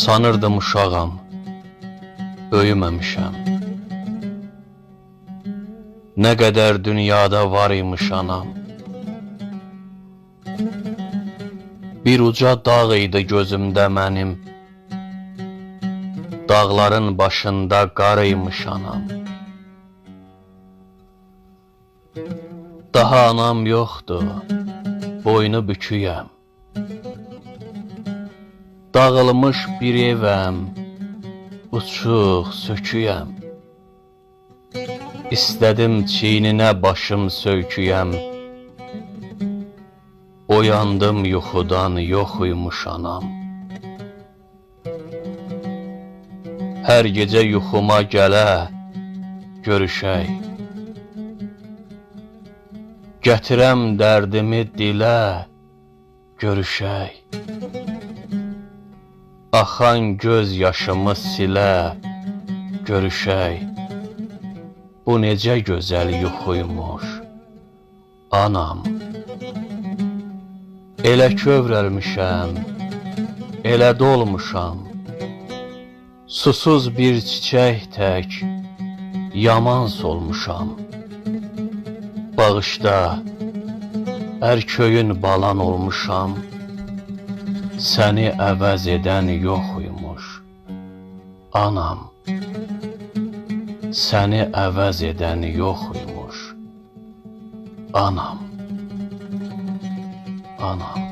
Sanırdım uşağam, böyüməmişəm. Nə qədər dünyada var imiş anam. Bir uca dağ idi gözümdə mənim, dağların başında qar imiş anam. Daha anam yoxdur, boynu büküyəm. Dağılmış bir evəm, uçuq söküyəm. İstədim çiyninə başım söyküyəm. Oyandım yuxudan, yox uymuş anam. Hər gecə yuxuma gələ, görüşək. Gətirəm dərdimi dilə, görüşək. Axan göz yaşımı silə, görüşək. Bu necə gözəl yuxuymuş, anam. Elə kövrəlmişəm, elə dolmuşam. Susuz bir çiçək tək, yaman solmuşam. Bağışda, ərköyün balan olmuşam. Səni əvəz edən yox uymuş, anam. Səni əvəz edən yox uymuş, anam. Anam.